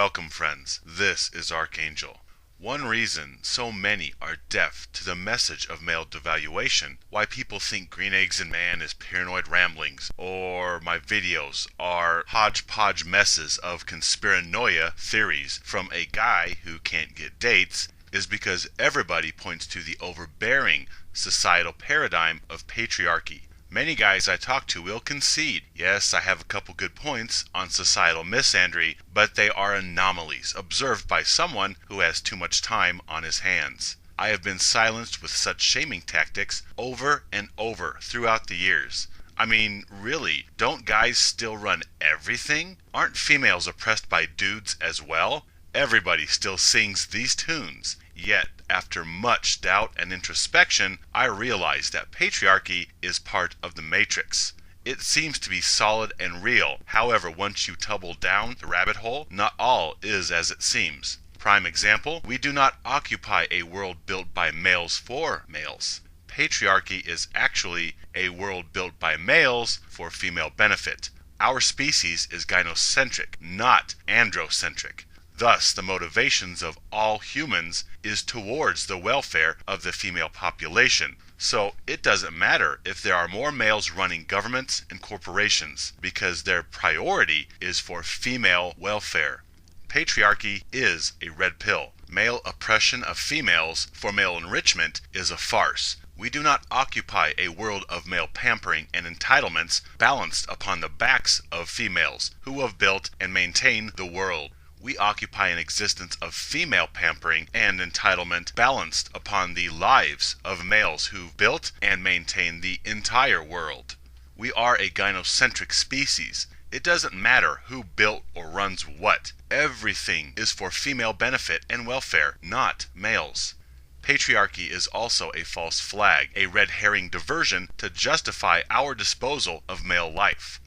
Welcome, friends. This is Archangel. One reason so many are deaf to the message of male devaluation, why people think Green Eggs and Man is paranoid ramblings, or my videos are hodgepodge messes of conspiranoia theories from a guy who can't get dates, is because everybody points to the overbearing societal paradigm of patriarchy. Many guys I talk to will concede, yes, I have a couple good points on societal misandry, but they are anomalies observed by someone who has too much time on his hands. I have been silenced with such shaming tactics over and over throughout the years. I mean, really, don't guys still run everything? Aren't females oppressed by dudes as well? Everybody still sings these tunes. Yet, after much doubt and introspection, I realized that patriarchy is part of the matrix. It seems to be solid and real. However, once you tumble down the rabbit hole, not all is as it seems. Prime example, we do not occupy a world built by males for males. Patriarchy is actually a world built by males for female benefit. Our species is gynocentric, not androcentric. Thus, the motivations of all humans is towards the welfare of the female population. So it doesn't matter if there are more males running governments and corporations, because their priority is for female welfare. Patriarchy is a red pill. Male oppression of females for male enrichment is a farce. We do not occupy a world of male pampering and entitlements balanced upon the backs of females who have built and maintained the world. We occupy an existence of female pampering and entitlement balanced upon the lives of males who've built and maintained the entire world. We are a gynocentric species. It doesn't matter who built or runs what. Everything is for female benefit and welfare, not males. Patriarchy is also a false flag, a red herring diversion to justify our disposal of male life.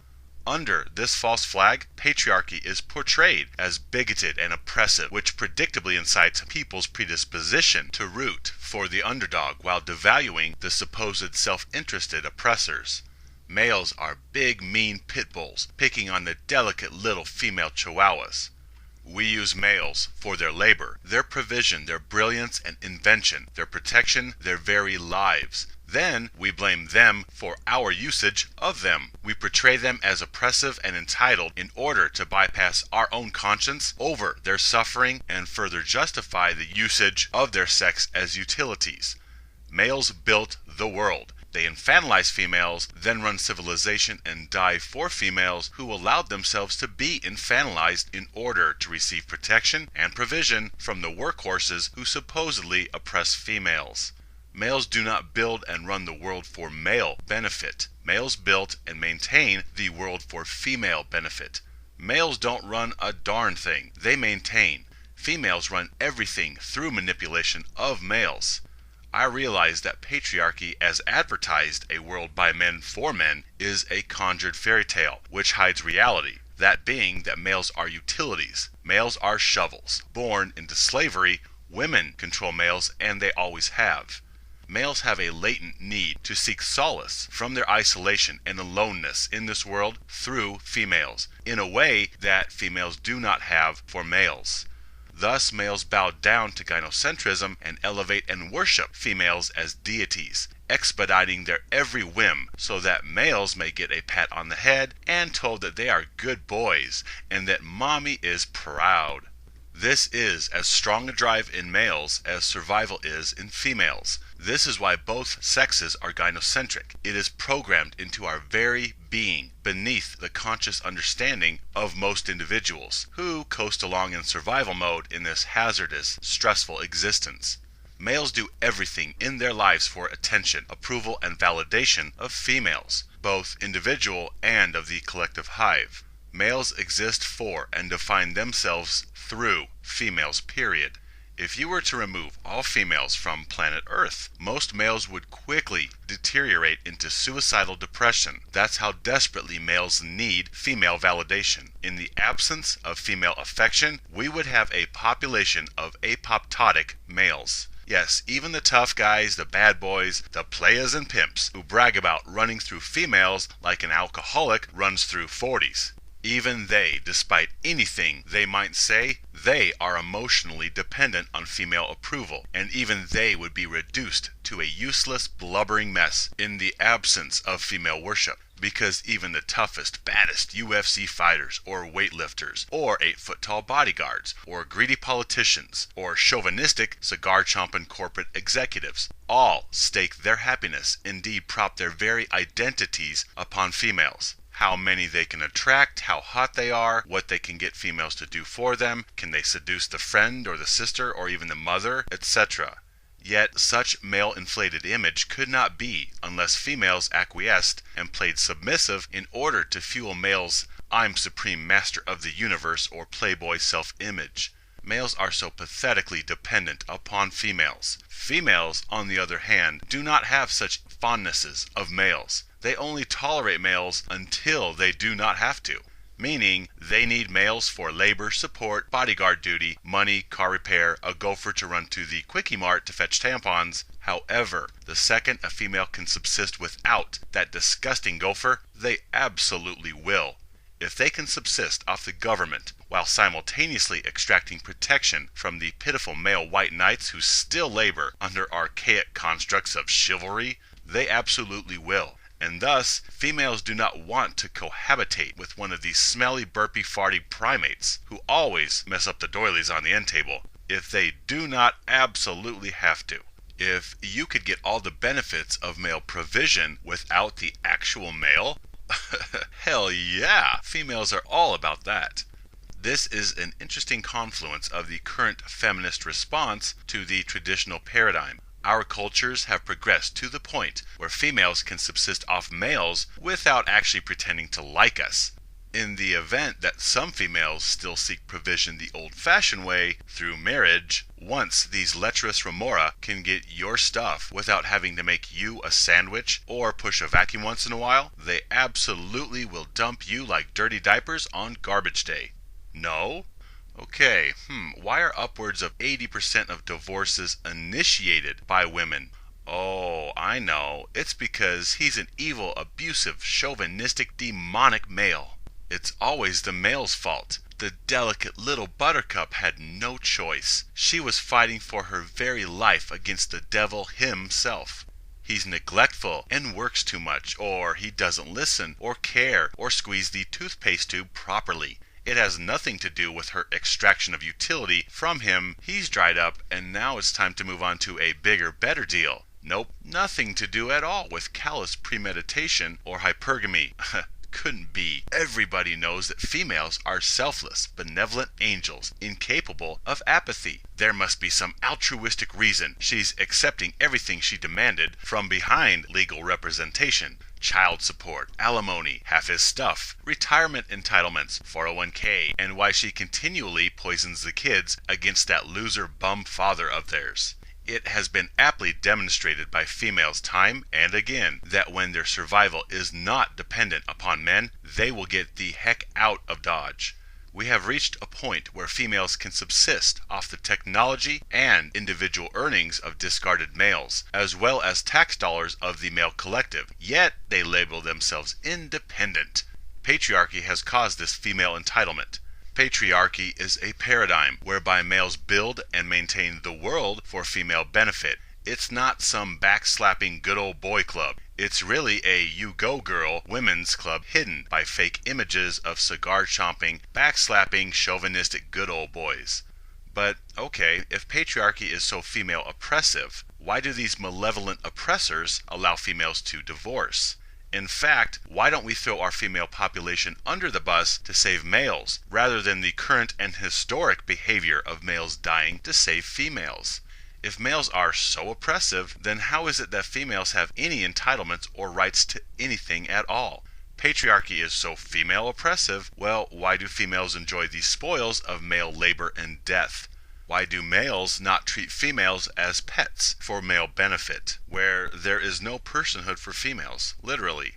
Under this false flag, patriarchy is portrayed as bigoted and oppressive, which predictably incites people's predisposition to root for the underdog while devaluing the supposed self-interested oppressors. Males are big, mean pit bulls, picking on the delicate little female chihuahuas. We use males for their labor, their provision, their brilliance and invention, their protection, their very lives. Then we blame them for our usage of them. We portray them as oppressive and entitled in order to bypass our own conscience over their suffering and further justify the usage of their sex as utilities. Males built the world. They infantilize females, then run civilization and die for females who allowed themselves to be infantilized in order to receive protection and provision from the workhorses who supposedly oppress females. Males do not build and run the world for male benefit. Males built and maintain the world for female benefit. Males don't run a darn thing. They maintain. Females run everything through manipulation of males. I realize that patriarchy, as advertised a world by men for men, is a conjured fairy tale, which hides reality. That being that males are utilities. Males are shovels. Born into slavery, women control males, and they always have. Males have a latent need to seek solace from their isolation and aloneness in this world through females, in a way that females do not have for males. Thus, males bow down to gynocentrism and elevate and worship females as deities, expediting their every whim so that males may get a pat on the head and told that they are good boys and that mommy is proud. This is as strong a drive in males as survival is in females. This is why both sexes are gynocentric. It is programmed into our very being, beneath the conscious understanding of most individuals, who coast along in survival mode in this hazardous, stressful existence. Males do everything in their lives for attention, approval, and validation of females, both individual and of the collective hive. Males exist for and define themselves through females, period. If you were to remove all females from planet Earth, most males would quickly deteriorate into suicidal depression. That's how desperately males need female validation. In the absence of female affection, we would have a population of apoptotic males. Yes, even the tough guys, the bad boys, the playas and pimps who brag about running through females like an alcoholic runs through 40s. Even they, despite anything they might say, they are emotionally dependent on female approval, and even they would be reduced to a useless, blubbering mess in the absence of female worship. Because even the toughest, baddest UFC fighters or weightlifters, or 8-foot-tall bodyguards, or greedy politicians, or chauvinistic, cigar-chomping corporate executives, all stake their happiness, indeed prop their very identities upon females. How many they can attract, how hot they are, what they can get females to do for them, can they seduce the friend or the sister or even the mother, etc. Yet such male-inflated image could not be unless females acquiesced and played submissive in order to fuel males' "I'm supreme master of the universe" or playboy self-image. Males are so pathetically dependent upon females. Females, on the other hand, do not have such fondnesses of males. They only tolerate males until they do not have to. Meaning, they need males for labor, support, bodyguard duty, money, car repair, a gopher to run to the Quickie Mart to fetch tampons. However, the second a female can subsist without that disgusting gopher, they absolutely will. If they can subsist off the government while simultaneously extracting protection from the pitiful male white knights who still labor under archaic constructs of chivalry, they absolutely will. And thus, females do not want to cohabitate with one of these smelly, burpy, farty primates who always mess up the doilies on the end table if they do not absolutely have to. If you could get all the benefits of male provision without the actual male, hell yeah, females are all about that. This is an interesting confluence of the current feminist response to the traditional paradigm. Our cultures have progressed to the point where females can subsist off males without actually pretending to like us. In the event that some females still seek provision the old-fashioned way, through marriage, once these lecherous remora can get your stuff without having to make you a sandwich or push a vacuum once in a while, they absolutely will dump you like dirty diapers on garbage day. No? Okay, why are upwards of 80% of divorces initiated by women? Oh, I know. It's because he's an evil, abusive, chauvinistic, demonic male. It's always the male's fault. The delicate little buttercup had no choice. She was fighting for her very life against the devil himself. He's neglectful and works too much, or he doesn't listen or care or squeeze the toothpaste tube properly. It has nothing to do with her extraction of utility from him. He's dried up, and now it's time to move on to a bigger, better deal. Nope, nothing to do at all with callous premeditation or hypergamy. Couldn't be. Everybody knows that females are selfless, benevolent angels, incapable of apathy. There must be some altruistic reason she's accepting everything she demanded from behind legal representation. Child support, alimony, half his stuff, retirement entitlements, 401k, and why she continually poisons the kids against that loser bum father of theirs. It has been aptly demonstrated by females time and again that when their survival is not dependent upon men, they will get the heck out of Dodge. We have reached a point where females can subsist off the technology and individual earnings of discarded males, as well as tax dollars of the male collective, yet they label themselves independent. Patriarchy has caused this female entitlement. Patriarchy is a paradigm whereby males build and maintain the world for female benefit. It's not some backslapping good old boy club. It's really a you go girl women's club hidden by fake images of cigar-chomping, backslapping, chauvinistic good old boys. But, okay, if patriarchy is so female oppressive, why do these malevolent oppressors allow females to divorce? In fact, why don't we throw our female population under the bus to save males, rather than the current and historic behavior of males dying to save females? If males are so oppressive, then how is it that females have any entitlements or rights to anything at all? Patriarchy is so female oppressive, well, why do females enjoy the spoils of male labor and death? Why do males not treat females as pets for male benefit, where there is no personhood for females, literally?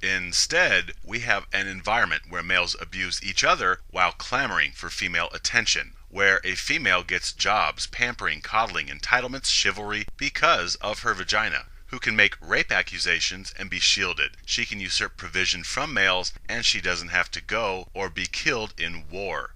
Instead, we have an environment where males abuse each other while clamoring for female attention, where a female gets jobs, pampering, coddling, entitlements, chivalry because of her vagina. who can make rape accusations and be shielded. She can usurp provision from males, and she doesn't have to go or be killed in war.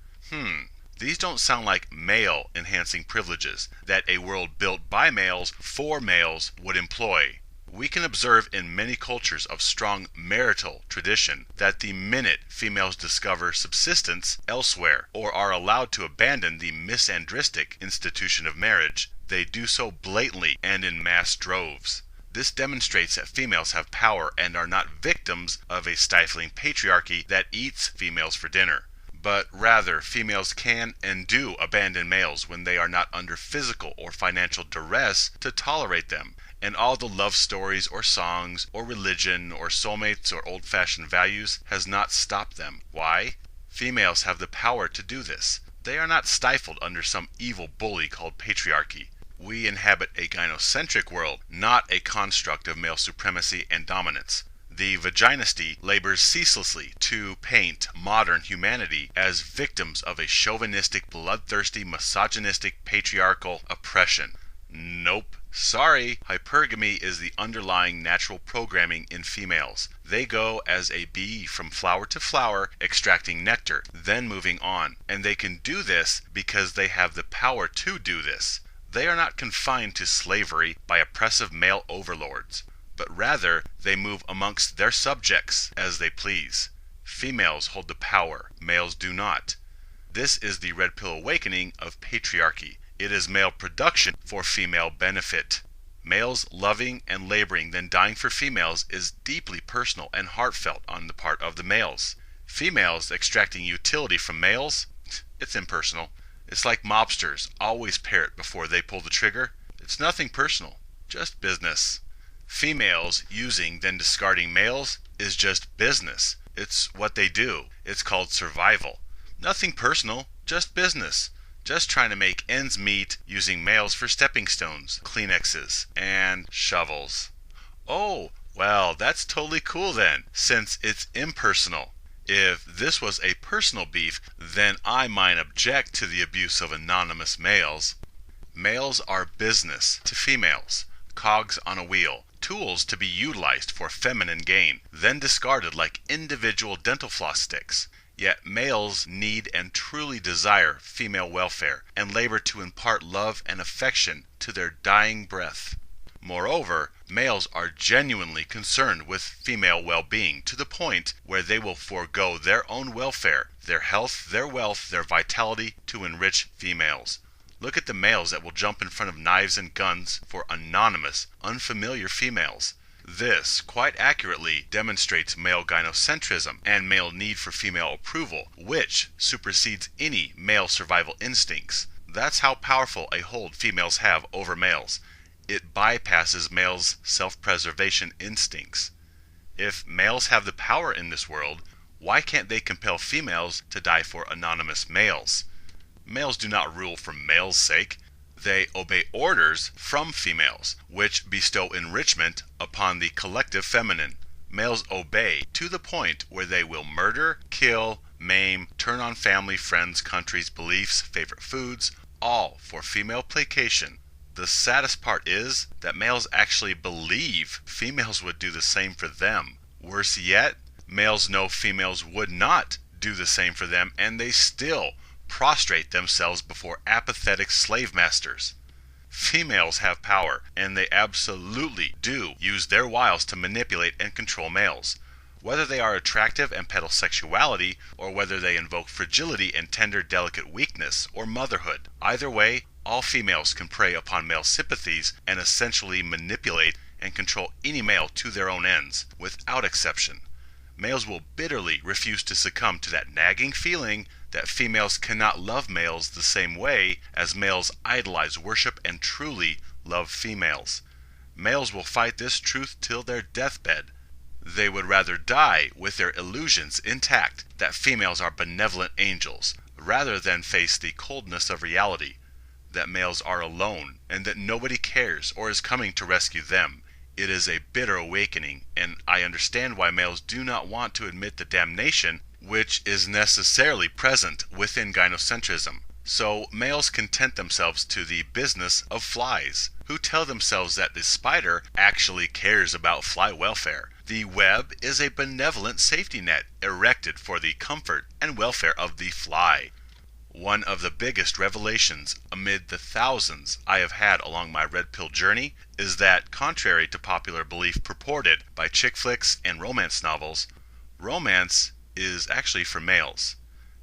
These don't sound like male-enhancing privileges that a world built by males for males would employ. We can observe in many cultures of strong marital tradition that the minute females discover subsistence elsewhere or are allowed to abandon the misandristic institution of marriage, they do so blatantly and in mass droves. This demonstrates that females have power and are not victims of a stifling patriarchy that eats females for dinner. But rather, females can and do abandon males when they are not under physical or financial duress to tolerate them. And all the love stories or songs or religion or soulmates or old-fashioned values has not stopped them. Why? Females have the power to do this. They are not stifled under some evil bully called patriarchy. We inhabit a gynocentric world, not a construct of male supremacy and dominance. The vaginisty labors ceaselessly to paint modern humanity as victims of a chauvinistic, bloodthirsty, misogynistic, patriarchal oppression. Nope. Sorry, hypergamy is the underlying natural programming in females. They go as a bee from flower to flower, extracting nectar, then moving on. And they can do this because they have the power to do this. They are not confined to slavery by oppressive male overlords, but rather they move amongst their subjects as they please. Females hold the power, males do not. This is the red pill awakening of patriarchy. It is male production for female benefit. Males loving and laboring then dying for females is deeply personal and heartfelt on the part of the males. Females extracting utility from males, it's impersonal. It's like mobsters always parrot before they pull the trigger. It's nothing personal, just business. Females using then discarding males is just business. It's what they do. It's called survival. Nothing personal, just business. Just trying to make ends meet using males for stepping stones, Kleenexes, and shovels. Oh, well, that's totally cool then, since it's impersonal. If this was a personal beef, then I might object to the abuse of anonymous males. Males are business to females, cogs on a wheel, tools to be utilized for feminine gain, then discarded like individual dental floss sticks. Yet males need and truly desire female welfare and labor to impart love and affection to their dying breath. Moreover, males are genuinely concerned with female well-being to the point where they will forego their own welfare, their health, their wealth, their vitality to enrich females. Look at the males that will jump in front of knives and guns for anonymous, unfamiliar females. This quite accurately demonstrates male gynocentrism and male need for female approval, which supersedes any male survival instincts. That's how powerful a hold females have over males. It bypasses males' self-preservation instincts. If males have the power in this world, why can't they compel females to die for anonymous males? Males do not rule for males' sake. They obey orders from females, which bestow enrichment upon the collective feminine. Males obey to the point where they will murder, kill, maim, turn on family, friends, countries, beliefs, favorite foods, all for female placation. The saddest part is that males actually believe females would do the same for them. Worse yet, males know females would not do the same for them, and they still prostrate themselves before apathetic slave masters. Females have power, and they absolutely do use their wiles to manipulate and control males. Whether they are attractive and peddle sexuality, or whether they invoke fragility and tender delicate weakness, or motherhood, either way, all females can prey upon male sympathies and essentially manipulate and control any male to their own ends, without exception. Males will bitterly refuse to succumb to that nagging feeling that females cannot love males the same way as males idolize, worship, and truly love females. Males will fight this truth till their deathbed. They would rather die with their illusions intact that females are benevolent angels, rather than face the coldness of reality, that males are alone, and that nobody cares or is coming to rescue them. It is a bitter awakening, and I understand why males do not want to admit the damnation which is necessarily present within gynocentrism. So males content themselves to the business of flies, who tell themselves that the spider actually cares about fly welfare. The web is a benevolent safety net erected for the comfort and welfare of the fly. One of the biggest revelations amid the thousands I have had along my red pill journey is that, contrary to popular belief purported by chick flicks and romance novels, romance is actually for males.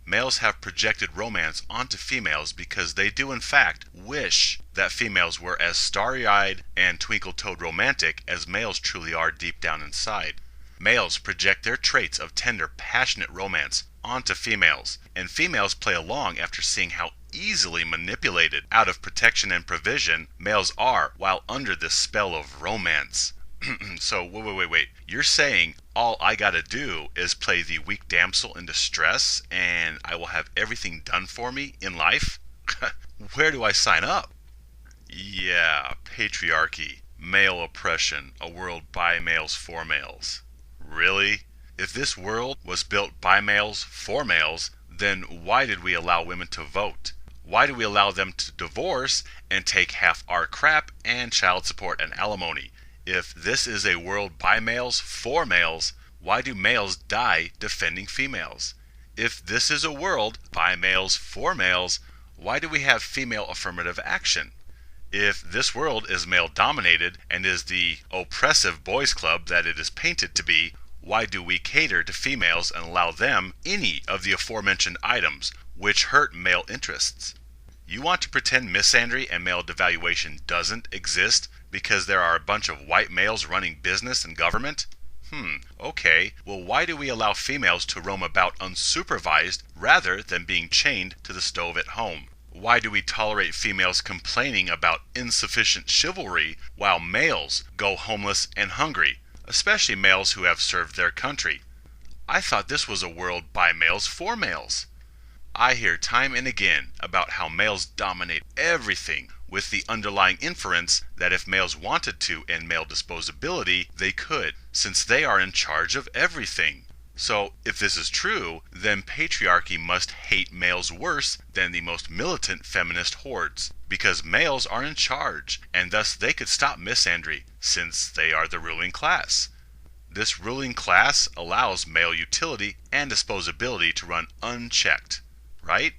Males have projected romance onto females because they do in fact wish that females were as starry-eyed and twinkle-toed romantic as males truly are deep down inside. Males project their traits of tender, passionate romance onto females, and females play along after seeing how easily manipulated out of protection and provision males are while under this spell of romance. So, wait. You're saying all I gotta do is play the weak damsel in distress and I will have everything done for me in life? Where do I sign up? Yeah, patriarchy, male oppression, a world by males for males. Really? If this world was built by males for males, then why did we allow women to vote? Why do we allow them to divorce and take half our crap and child support and alimony? If this is a world by males for males, why do males die defending females? If this is a world by males for males, why do we have female affirmative action? If this world is male dominated and is the oppressive boys club that it is painted to be, why do we cater to females and allow them any of the aforementioned items which hurt male interests? You want to pretend misandry and male devaluation doesn't exist because there are a bunch of white males running business and government? Okay. Well, why do we allow females to roam about unsupervised rather than being chained to the stove at home? Why do we tolerate females complaining about insufficient chivalry while males go homeless and hungry, especially males who have served their country? I thought this was a world by males for males. I hear time and again about how males dominate everything, with the underlying inference that if males wanted to end male disposability, they could, since they are in charge of everything. So, if this is true, then patriarchy must hate males worse than the most militant feminist hordes, because males are in charge, and thus they could stop misandry, since they are the ruling class. This ruling class allows male utility and disposability to run unchecked, right?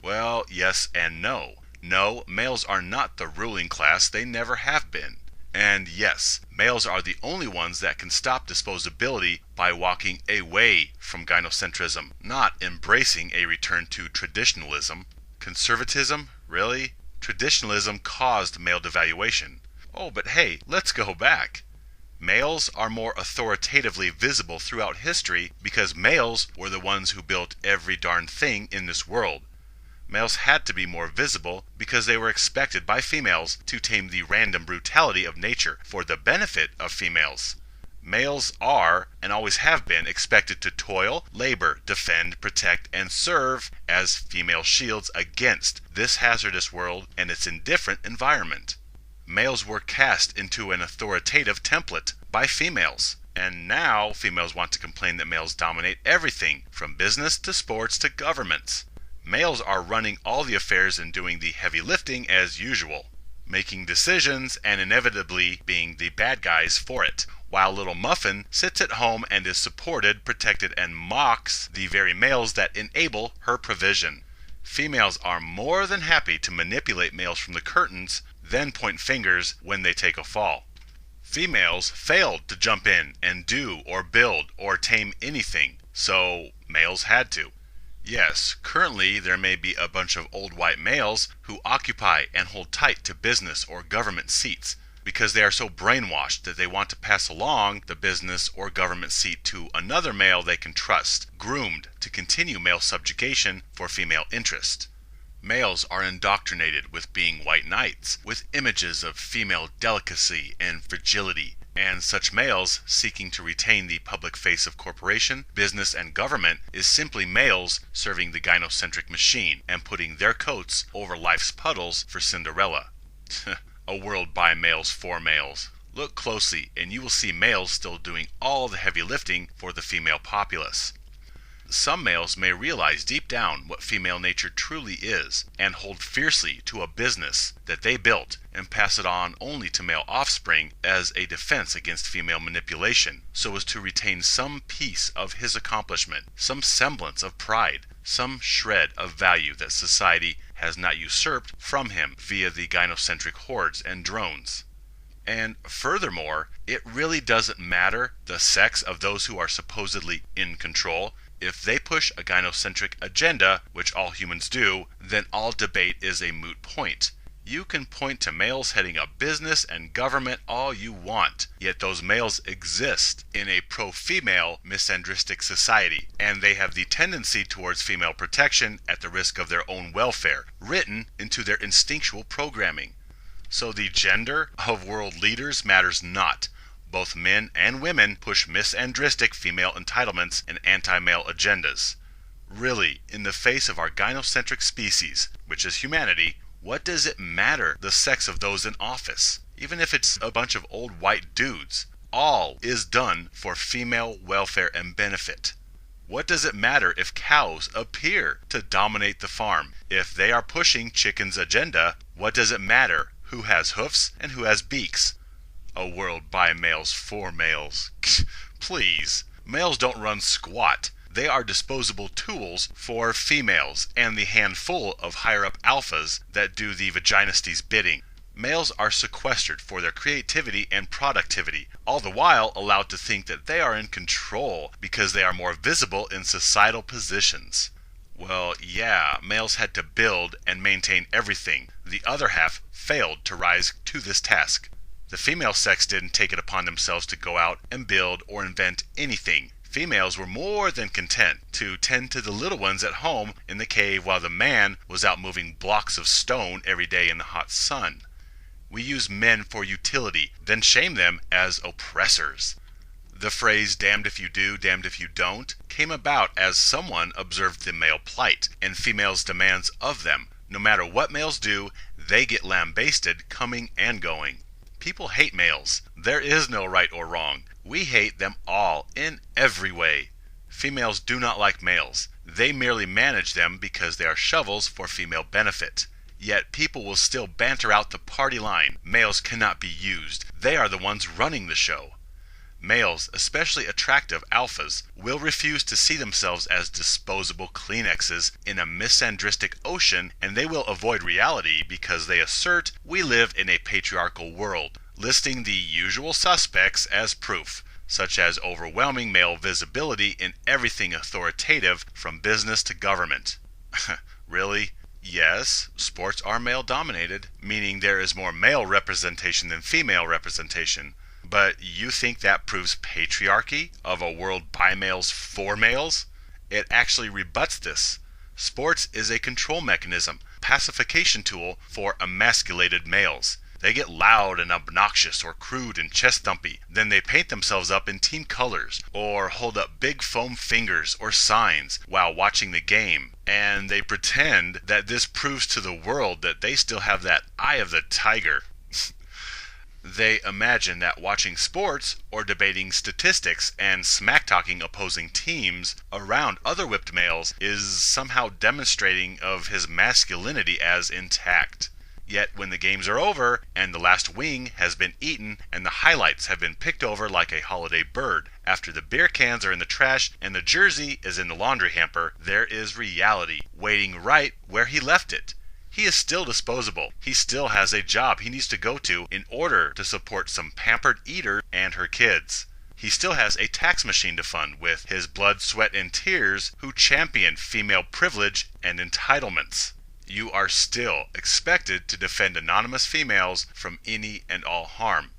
Well, yes and no. No, males are not the ruling class, they never have been. And yes, males are the only ones that can stop disposability by walking away from gynocentrism, not embracing a return to traditionalism. Conservatism? Really? Traditionalism caused male devaluation. Oh, but hey, let's go back. Males are more authoritatively visible throughout history because males were the ones who built every darn thing in this world. Males had to be more visible because they were expected by females to tame the random brutality of nature for the benefit of females. Males are, and always have been, expected to toil, labor, defend, protect, and serve as female shields against this hazardous world and its indifferent environment. Males were cast into an authoritative template by females, and now females want to complain that males dominate everything from business to sports to governments. Males are running all the affairs and doing the heavy lifting as usual, making decisions and inevitably being the bad guys for it, while little Muffin sits at home and is supported, protected, and mocks the very males that enable her provision. Females are more than happy to manipulate males from the curtains, then point fingers when they take a fall. Females failed to jump in and do or build or tame anything, so males had to. Yes, currently there may be a bunch of old white males who occupy and hold tight to business or government seats because they are so brainwashed that they want to pass along the business or government seat to another male they can trust, groomed to continue male subjugation for female interest. Males are indoctrinated with being white knights, with images of female delicacy and fragility, and such males seeking to retain the public face of corporation, business, and government is simply males serving the gynocentric machine and putting their coats over life's puddles for Cinderella. A world by males for males. Look closely and you will see males still doing all the heavy lifting for the female populace. Some males may realize deep down what female nature truly is and hold fiercely to a business that they built and pass it on only to male offspring as a defense against female manipulation, so as to retain some piece of his accomplishment, some semblance of pride, some shred of value that society has not usurped from him via the gynocentric hordes and drones. And furthermore, it really doesn't matter the sex of those who are supposedly in control. If they push a gynocentric agenda, which all humans do, then all debate is a moot point. You can point to males heading up business and government all you want, yet those males exist in a pro-female misandristic society, and they have the tendency towards female protection at the risk of their own welfare, written into their instinctual programming. So the gender of world leaders matters not. Both men and women push misandristic female entitlements and anti-male agendas. Really, in the face of our gynocentric species, which is humanity, what does it matter the sex of those in office? Even if it's a bunch of old white dudes, all is done for female welfare and benefit. What does it matter if cows appear to dominate the farm? If they are pushing chicken's agenda, what does it matter who has hoofs and who has beaks? A world by males for males. Please, males don't run squat. They are disposable tools for females and the handful of higher-up alphas that do the vaginistes bidding. Males are sequestered for their creativity and productivity, all the while allowed to think that they are in control because they are more visible in societal positions. Well, yeah, males had to build and maintain everything. The other half failed to rise to this task. The female sex didn't take it upon themselves to go out and build or invent anything. Females were more than content to tend to the little ones at home in the cave while the man was out moving blocks of stone every day in the hot sun. We use men for utility, then shame them as oppressors. The phrase damned if you do, damned if you don't came about as someone observed the male plight and females' demands of them. No matter what males do, they get lambasted coming and going. People hate males. There is no right or wrong. We hate them all in every way. Females do not like males. They merely manage them because they are shovels for female benefit. Yet people will still banter out the party line. Males cannot be used. They are the ones running the show. Males, especially attractive alphas, will refuse to see themselves as disposable Kleenexes in a misandristic ocean, and they will avoid reality because they assert we live in a patriarchal world, listing the usual suspects as proof, such as overwhelming male visibility in everything authoritative from business to government. Really? Yes, sports are male-dominated, meaning there is more male representation than female representation. But you think that proves patriarchy of a world by males for males? It actually rebuts this. Sports is a control mechanism, pacification tool for emasculated males. They get loud and obnoxious or crude and chest-thumpy. Then they paint themselves up in team colors or hold up big foam fingers or signs while watching the game. And they pretend that this proves to the world that they still have that eye of the tiger. They imagine that watching sports or debating statistics and smack-talking opposing teams around other whipped males is somehow demonstrating of his masculinity as intact. Yet when the games are over and the last wing has been eaten and the highlights have been picked over like a holiday bird, after the beer cans are in the trash and the jersey is in the laundry hamper, there is reality waiting right where he left it. He is still disposable. He still has a job he needs to go to in order to support some pampered eater and her kids. He still has a tax machine to fund with his blood, sweat, and tears who champion female privilege and entitlements. You are still expected to defend anonymous females from any and all harm.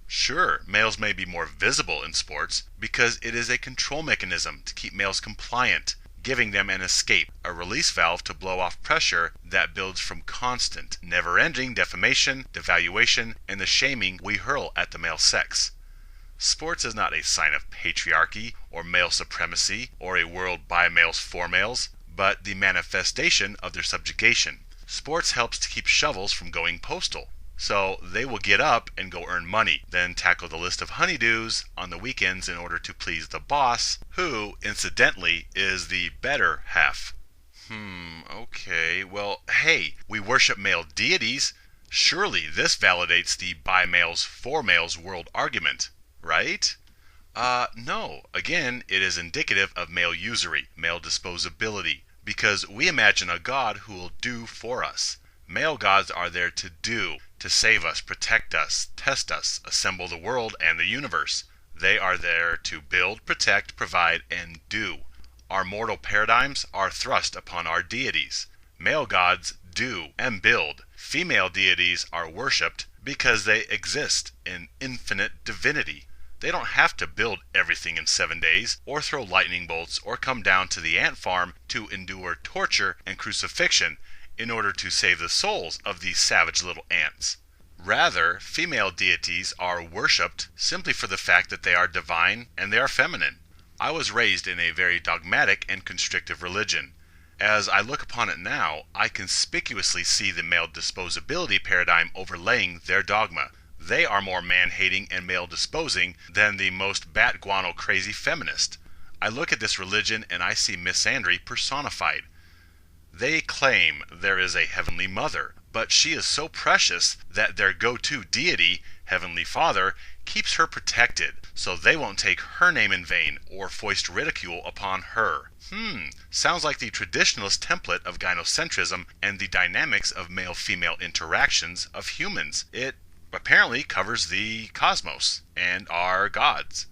Sure, males may be more visible in sports because it is a control mechanism to keep males compliant, giving them an escape, a release valve to blow off pressure that builds from constant, never-ending defamation, devaluation, and the shaming we hurl at the male sex. Sports is not a sign of patriarchy or male supremacy or a world by males for males, but the manifestation of their subjugation. Sports helps to keep shovels from going postal. So they will get up and go earn money, then tackle the list of honeydews on the weekends in order to please the boss, who, incidentally, is the better half. Okay, well, hey, we worship male deities. Surely this validates the by males for males world argument, right? No. Again, it is indicative of male usury, male disposability, because we imagine a God who will do for us. Male gods are there to do, to save us, protect us, test us, assemble the world and the universe. They are there to build, protect, provide, and do. Our mortal paradigms are thrust upon our deities. Male gods do and build. Female deities are worshipped because they exist in infinite divinity. They don't have to build everything in 7 days, or throw lightning bolts, or come down to the ant farm to endure torture and crucifixion in order to save the souls of these savage little ants. Rather, female deities are worshipped simply for the fact that they are divine and they are feminine. I was raised in a very dogmatic and constrictive religion. As I look upon it now, I conspicuously see the male disposability paradigm overlaying their dogma. They are more man-hating and male-disposing than the most bat guano crazy feminist. I look at this religion and I see misandry personified. They claim there is a Heavenly Mother, but she is so precious that their go-to deity, Heavenly Father, keeps her protected, so they won't take her name in vain or foist ridicule upon her. Sounds like the traditionalist template of gynocentrism and the dynamics of male-female interactions of humans. It apparently covers the cosmos and our gods.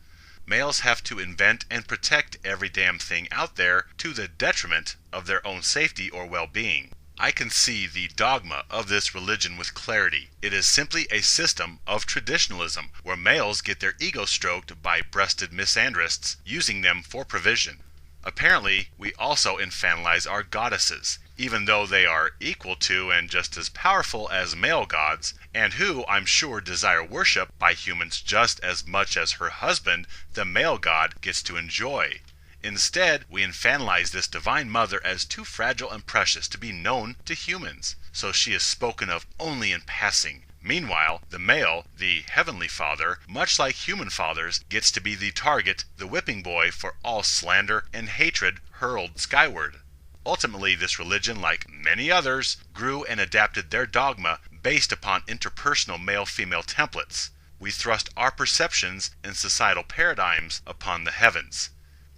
Males have to invent and protect every damn thing out there to the detriment of their own safety or well-being. I can see the dogma of this religion with clarity. It is simply a system of traditionalism where males get their ego stroked by breasted misandrists using them for provision. Apparently, we also infantilize our goddesses, even though they are equal to and just as powerful as male gods, and who, I'm sure, desire worship by humans just as much as her husband, the male god, gets to enjoy. Instead, we infantilize this divine mother as too fragile and precious to be known to humans, so she is spoken of only in passing. Meanwhile, the male, the Heavenly Father, much like human fathers, gets to be the target, the whipping boy for all slander and hatred hurled skyward. Ultimately, this religion, like many others, grew and adapted their dogma based upon interpersonal male-female templates. We thrust our perceptions and societal paradigms upon the heavens.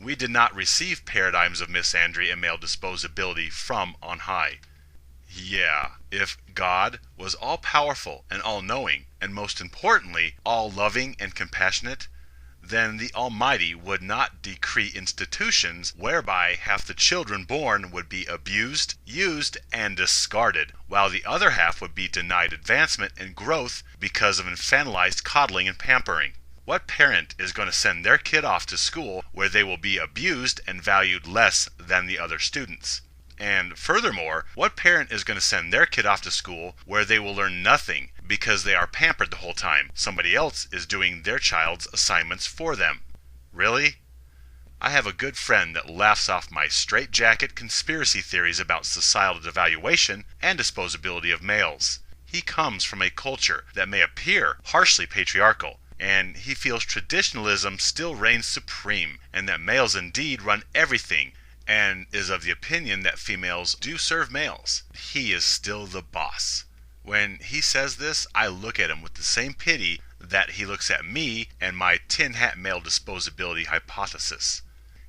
We did not receive paradigms of misandry and male disposability from on high. Yeah, if God was all-powerful and all-knowing, and most importantly, all-loving and compassionate, then the Almighty would not decree institutions whereby half the children born would be abused, used, and discarded, while the other half would be denied advancement and growth because of infantilized coddling and pampering. What parent is going to send their kid off to school where they will be abused and valued less than the other students? And furthermore, what parent is going to send their kid off to school where they will learn nothing because they are pampered the whole time? Somebody else is doing their child's assignments for them. Really? I have a good friend that laughs off my straitjacket conspiracy theories about societal devaluation and disposability of males. He comes from a culture that may appear harshly patriarchal, and he feels traditionalism still reigns supreme, and that males indeed run everything, and is of the opinion that females do serve males. He is still the boss. When he says this, I look at him with the same pity that he looks at me and my tin hat male disposability hypothesis.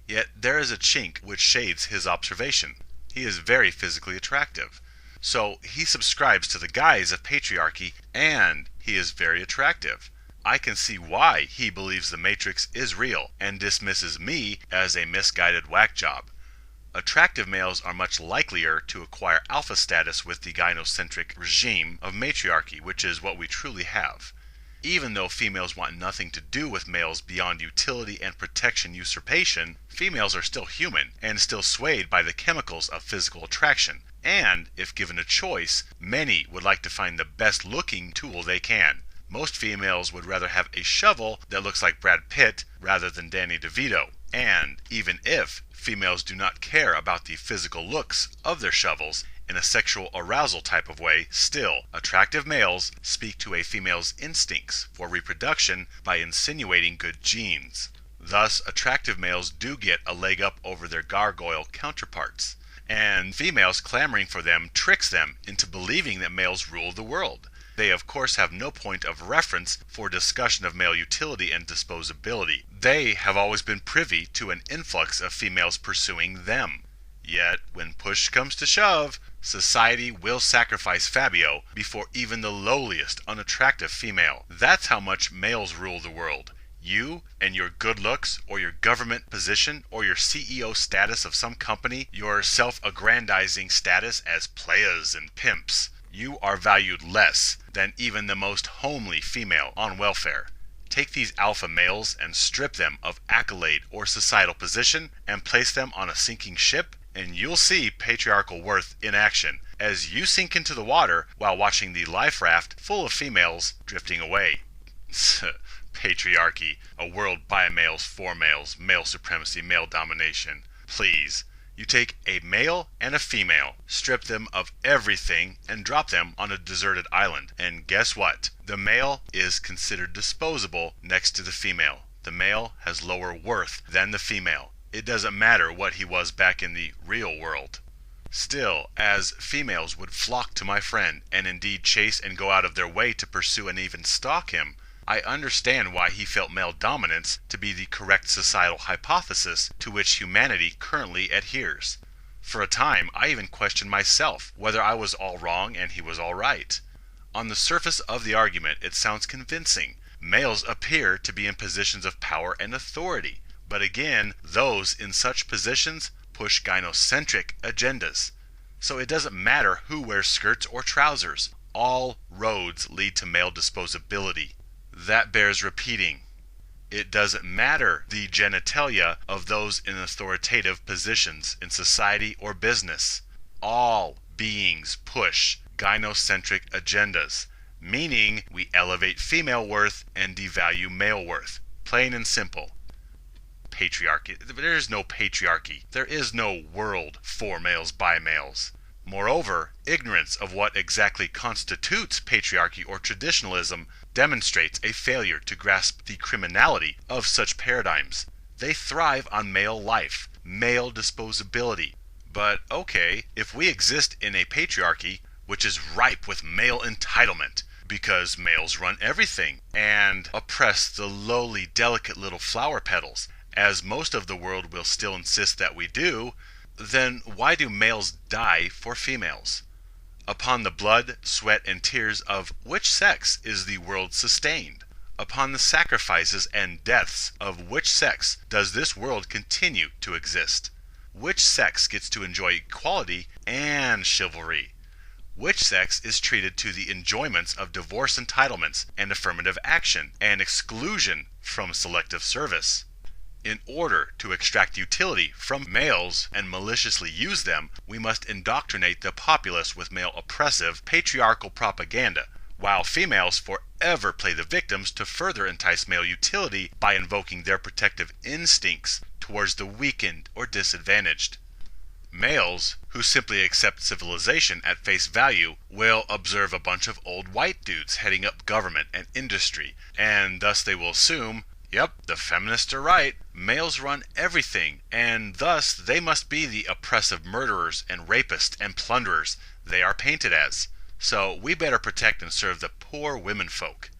Yet there is a chink which shades his observation. He is very physically attractive. So he subscribes to the guise of patriarchy, and he is very attractive. I can see why he believes the Matrix is real and dismisses me as a misguided whack job. Attractive males are much likelier to acquire alpha status with the gynocentric regime of matriarchy, which is what we truly have. Even though females want nothing to do with males beyond utility and protection usurpation, females are still human and still swayed by the chemicals of physical attraction. And, if given a choice, many would like to find the best looking tool they can. Most females would rather have a shovel that looks like Brad Pitt rather than Danny DeVito. And even if females do not care about the physical looks of their shovels in a sexual arousal type of way, still, attractive males speak to a female's instincts for reproduction by insinuating good genes. Thus, attractive males do get a leg up over their gargoyle counterparts, and females clamoring for them tricks them into believing that males rule the world. They of course have no point of reference for discussion of male utility and disposability. They have always been privy to an influx of females pursuing them. Yet, when push comes to shove, society will sacrifice Fabio before even the lowliest unattractive female. That's how much males rule the world. You and your good looks, or your government position, or your CEO status of some company, your self-aggrandizing status as playas and pimps, you are valued less than even the most homely female on welfare. Take these alpha males and strip them of accolade or societal position and place them on a sinking ship, and you'll see patriarchal worth in action as you sink into the water while watching the life raft full of females drifting away. Patriarchy, a world by males, for males, male supremacy, male domination. Please. You take a male and a female, strip them of everything, and drop them on a deserted island. And guess what? The male is considered disposable next to the female. The male has lower worth than the female. It doesn't matter what he was back in the real world. Still, as females would flock to my friend, and indeed chase and go out of their way to pursue and even stalk him, I understand why he felt male dominance to be the correct societal hypothesis to which humanity currently adheres. For a time, I even questioned myself whether I was all wrong and he was all right. On the surface of the argument, it sounds convincing. Males appear to be in positions of power and authority, but again, those in such positions push gynocentric agendas. So it doesn't matter who wears skirts or trousers. All roads lead to male disposability. That bears repeating. It doesn't matter the genitalia of those in authoritative positions in society or business. All beings push gynocentric agendas, meaning we elevate female worth and devalue male worth. Plain and simple. Patriarchy. There is no patriarchy. There is no world for males by males. Moreover, ignorance of what exactly constitutes patriarchy or traditionalism demonstrates a failure to grasp the criminality of such paradigms. They thrive on male life, male disposability. But okay, if we exist in a patriarchy which is ripe with male entitlement, because males run everything and oppress the lowly, delicate little flower petals, as most of the world will still insist that we do, then why do males die for females? Upon the blood, sweat, and tears of which sex is the world sustained? Upon the sacrifices and deaths of which sex does this world continue to exist? Which sex gets to enjoy equality and chivalry? Which sex is treated to the enjoyments of divorce entitlements and affirmative action and exclusion from selective service? In order to extract utility from males and maliciously use them, we must indoctrinate the populace with male oppressive, patriarchal propaganda, while females forever play the victims to further entice male utility by invoking their protective instincts towards the weakened or disadvantaged. Males, who simply accept civilization at face value, will observe a bunch of old white dudes heading up government and industry, and thus they will assume, yep, the feminists are right. Males run everything, and thus they must be the oppressive murderers and rapists and plunderers they are painted as. So we better protect and serve the poor womenfolk.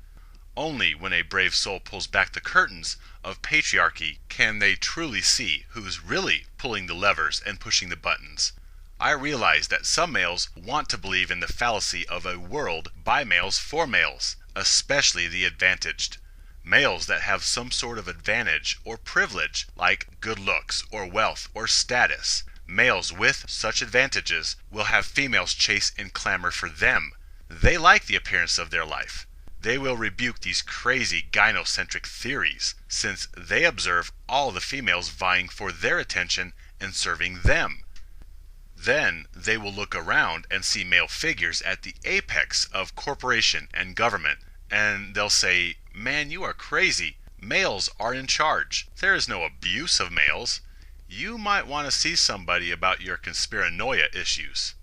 Only when a brave soul pulls back the curtains of patriarchy can they truly see who's really pulling the levers and pushing the buttons. I realize that some males want to believe in the fallacy of a world by males for males, especially the advantaged. Males that have some sort of advantage or privilege, like good looks or wealth or status. Males with such advantages will have females chase and clamor for them. They like the appearance of their life. They will rebuke these crazy gynocentric theories, since they observe all the females vying for their attention and serving them. Then they will look around and see male figures at the apex of corporation and government, and they'll say, "Man, you are crazy. Males are in charge. There is no abuse of males. You might want to see somebody about your conspiranoia issues."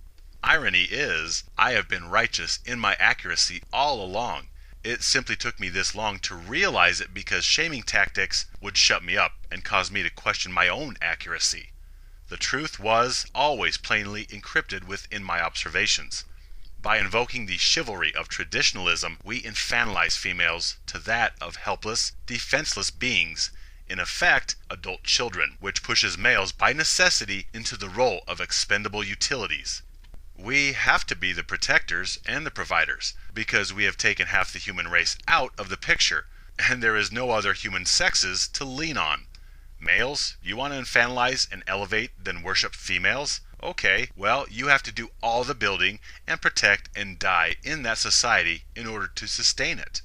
Irony is, I have been righteous in my accuracy all along. It simply took me this long to realize it because shaming tactics would shut me up and cause me to question my own accuracy. The truth was always plainly encrypted within my observations. By invoking the chivalry of traditionalism, we infantilize females to that of helpless, defenseless beings, in effect, adult children, which pushes males by necessity into the role of expendable utilities. We have to be the protectors and the providers, because we have taken half the human race out of the picture, and there is no other human sexes to lean on. Males, you want to infantilize and elevate, then worship females? Okay, well, you have to do all the building and protect and die in that society in order to sustain it.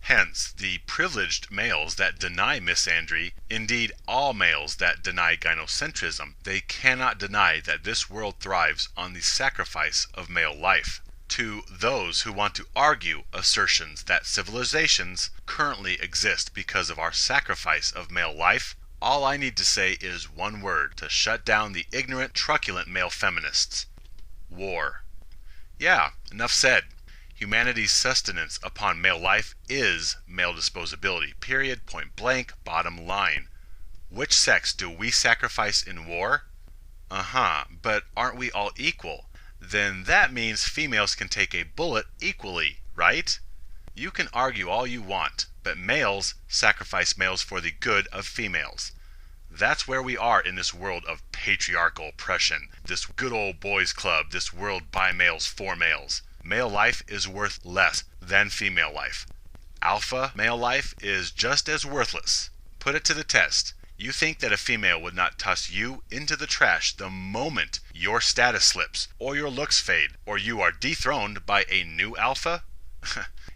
Hence, the privileged males that deny misandry, indeed all males that deny gynocentrism, they cannot deny that this world thrives on the sacrifice of male life. To those who want to argue assertions that civilizations currently exist because of our sacrifice of male life, all I need to say is one word to shut down the ignorant, truculent male feminists: war. Yeah, enough said. Humanity's sustenance upon male life is male disposability. Period, point blank, bottom line. Which sex do we sacrifice in war? But aren't we all equal? Then that means females can take a bullet equally, right? You can argue all you want, but males sacrifice males for the good of females. That's where we are in this world of patriarchal oppression, this good old boys club, this world by males for males. Male life is worth less than female life. Alpha male life is just as worthless. Put it to the test. You think that a female would not toss you into the trash the moment your status slips, or your looks fade, or you are dethroned by a new alpha?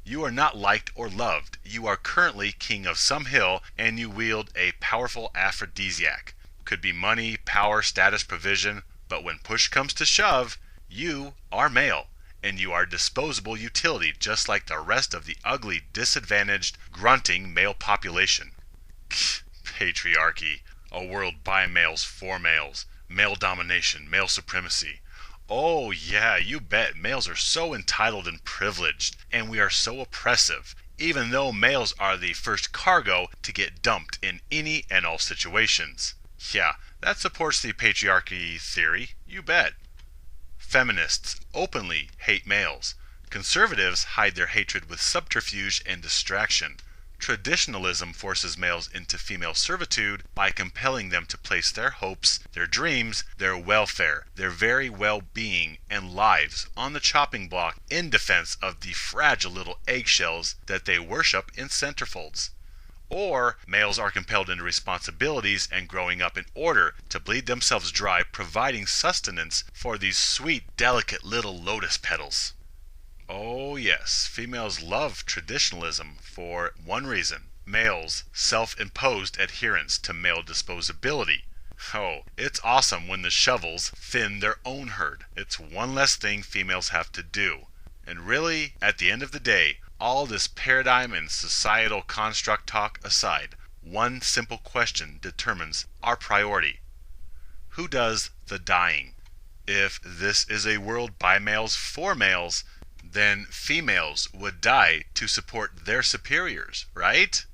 You are not liked or loved. You are currently king of some hill, and you wield a powerful aphrodisiac. Could be money, power, status, provision, but when push comes to shove, you are male, and you are disposable utility just like the rest of the ugly, disadvantaged, grunting male population. Patriarchy, a world by males for males, male domination, male supremacy. Oh yeah, you bet, males are so entitled and privileged, and we are so oppressive, even though males are the first cargo to get dumped in any and all situations. Yeah, that supports the patriarchy theory, you bet. Feminists openly hate males. Conservatives hide their hatred with subterfuge and distraction. Traditionalism forces males into female servitude by compelling them to place their hopes, their dreams, their welfare, their very well-being and lives on the chopping block in defense of the fragile little eggshells that they worship in centerfolds. Or males are compelled into responsibilities and growing up in order to bleed themselves dry, providing sustenance for these sweet, delicate little lotus petals. Oh yes, females love traditionalism for one reason: males' self-imposed adherence to male disposability. Oh, it's awesome when the shovels thin their own herd. It's one less thing females have to do. And really, at the end of the day, all this paradigm and societal construct talk aside, one simple question determines our priority. Who does the dying? If this is a world by males for males, then females would die to support their superiors, right?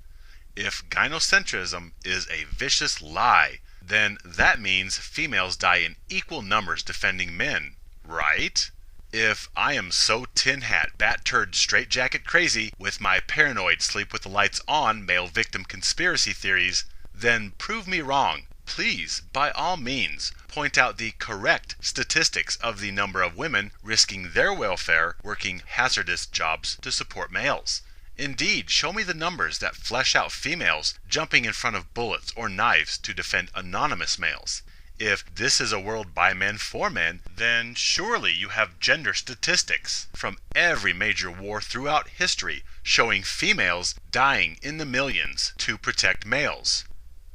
If gynocentrism is a vicious lie, then that means females die in equal numbers defending men, right? If I am so tin hat, bat turd, straitjacket crazy with my paranoid sleep with the lights on male victim conspiracy theories, then prove me wrong. Please, by all means, point out the correct statistics of the number of women risking their welfare working hazardous jobs to support males. Indeed, show me the numbers that flesh out females jumping in front of bullets or knives to defend anonymous males. If this is a world by men for men, then surely you have gender statistics from every major war throughout history showing females dying in the millions to protect males.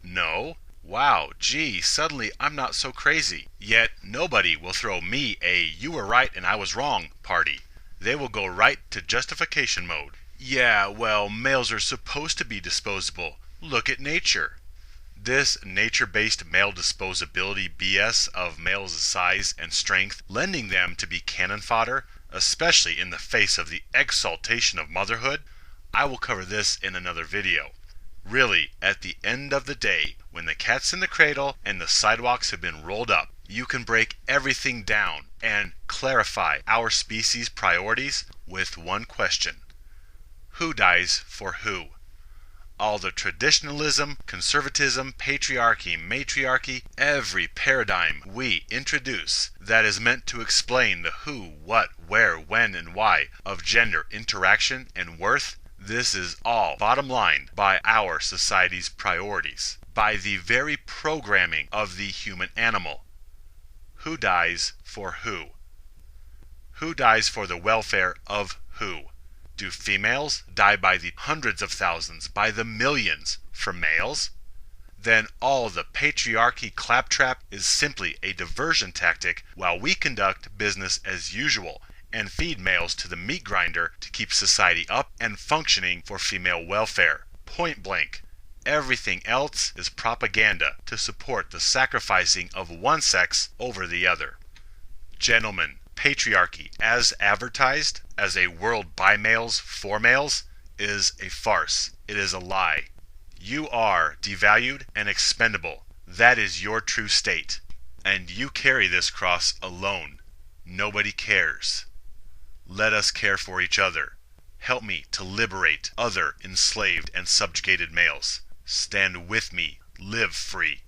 No? Wow, gee, suddenly I'm not so crazy. Yet nobody will throw me a "you were right and I was wrong" party. They will go right to justification mode. Yeah, well, males are supposed to be disposable. Look at nature. This nature-based male disposability BS of males' size and strength, lending them to be cannon fodder, especially in the face of the exaltation of motherhood? I will cover this in another video. Really, at the end of the day, when the cat's in the cradle and the sidewalks have been rolled up, you can break everything down and clarify our species' priorities with one question. Who dies for who? All the traditionalism, conservatism, patriarchy, matriarchy, every paradigm we introduce that is meant to explain the who, what, where, when, and why of gender interaction and worth, this is all bottom lined by our society's priorities, by the very programming of the human animal. Who dies for who? Who dies for the welfare of who? Do females die by the hundreds of thousands, by the millions, for males? Then all the patriarchy claptrap is simply a diversion tactic while we conduct business as usual and feed males to the meat grinder to keep society up and functioning for female welfare. Point blank. Everything else is propaganda to support the sacrificing of one sex over the other. Gentlemen, patriarchy, as advertised as a world by males for males, is a farce. It is a lie. You are devalued and expendable. That is your true state. And you carry this cross alone. Nobody cares. Let us care for each other. Help me to liberate other enslaved and subjugated males. Stand with me. Live free.